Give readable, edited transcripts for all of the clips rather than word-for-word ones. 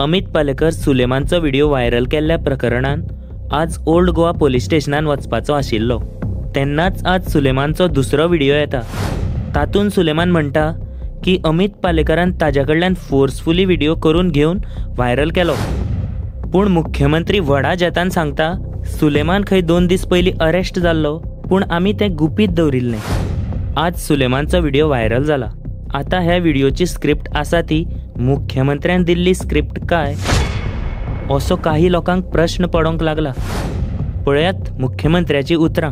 Amit Palekar सुलेमानचो video viral केल्ल्या प्रकरणान आज old Goa police स्टेशनान वचपाचो आशिल्लो. तेन्नाच आज सुलेमानचो दुसरो व्हिडिओ येता. तातूंत सुलेमान म्हणटा की अमित पालेकरान ताज्या कडल्यान फोर्सफुली व्हिडिओ करून घेवन व्हायरल केलो. पूण मुख्यमंत्री व्हडा जेतान सांगता सुलेमान खंय 2 दीस पयलीं अरेस्ट जाल्लो, पूण आमी तें गुपीत दवरिल्लें. आज सुलेमानचो व्हिडिओ व्हायरल जाला. आता ह्या व्हिडिओची स्क्रिप्ट आसा ती मुख्यमंत्र्यान दिल्ली स्क्रिप्ट काय असो काही लोकांक प्रश्न पडोंक लागला. पळयात मुख्यमंत्र्याची उतरां.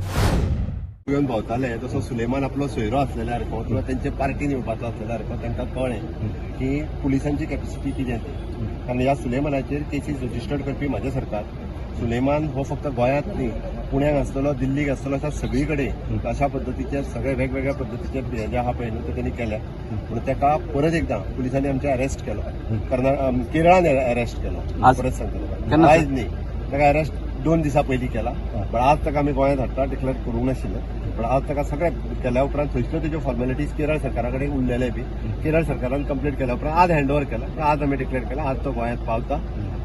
घेऊन भोंवताले तसो सुलेमान आपलो सोयरो आसलेल्यारको किंवा तेंचे पार्टीन येवपाचो आसलेल्यारको तांकां कळ्ळें की पुलिसांची कॅपेसिटी कितें ती. कारण ह्या सुलेमानाचेर केसीस रजिस्टर्ड करपी म्हाजे सरकार. सुलेमान हो फक्त गोंयांत न्ही, पुण्याक आसतलो, दिल्लीक आसतलो, अशा सगळी कडेन अशा पद्दतीचे सगळे वेगवेगळ्या पद्दतीचे जे आहा पळय न्हू ते तेणी केल्या. पूण ताका परत एकदां पुलिसांनी आमच्या अरेस्ट केलो. केरळान अरेस्ट केलो. परत सांगतलो आयज न्ही, ताका अरेस्ट 2 दिसां पयलीं केला. पण आज ताका आमी गोंयांत हाडटा डिक्लेअर करूंक नाशिल्लें. पण आज ताका सगळ्या केल्या उपरांत थंयच्यो तेज्यो फॉर्मेलिटीज केरळ सरकारा कडेन उरलेले बी केरळ सरकारान कंप्लीट केल्या उपरांत आज हँड ओव्हर केला. आज आमी डिक्लेअर केला. आज तो गोंयांत पावता.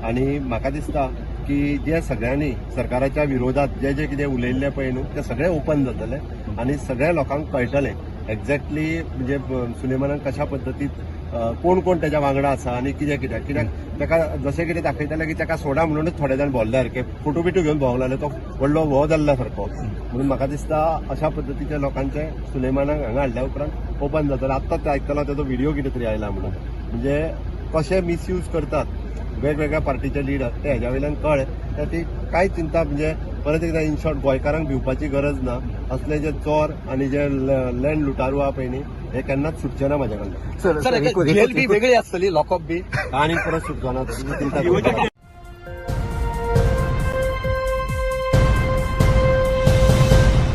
आनी म्हाका दिसता की जे सगळ्यांनी सरकाराच्या विरोधात जे जे कितें उलयल्लें पळय न्हू तें सगळें ओपन जातलें आनी सगळ्या लोकांक कळटलें एक्झॅक्टली म्हणजे सुलेमानान कशा पद्दतीत कोण कोण त्याच्या वांगडा आसा आनी कित्याक कित्याक ताका जशें कितें दाखयताले की ताका सोडा म्हणूनच थोडे जाण भोंवले सारके फोटो बिटो घेवन भोंवंक लागले. तो व्हडलो हो जाल्ल्या सारको. म्हणून म्हाका दिसता अशा पद्दतीच्या लोकांचे सुलेमानाक हांगा हाडल्या उपरांत ओपन जातलें. आत्ताच आयकतलो तेजो व्हिडिओ कितें तरी आयला म्हणून. म्हणजे कशे मिसयूज करतात वेगवेगळ्या पार्टीचे लिडर ते हेज्या वयल्यान कळ्ळें. तर ती कांय चिंता म्हणजे परत एकदां इन शॉर्ट गोंयकारांक भिवपाची गरज ना. असले जे चोर आनी जे लँड लुटारू आहा पळय न्ही हे केन्नाच सुटचे ना म्हाज्या कडल्यान. जेल बी वेगळी आसतली, लॉकअप बी, आनी परत सुटचो ना.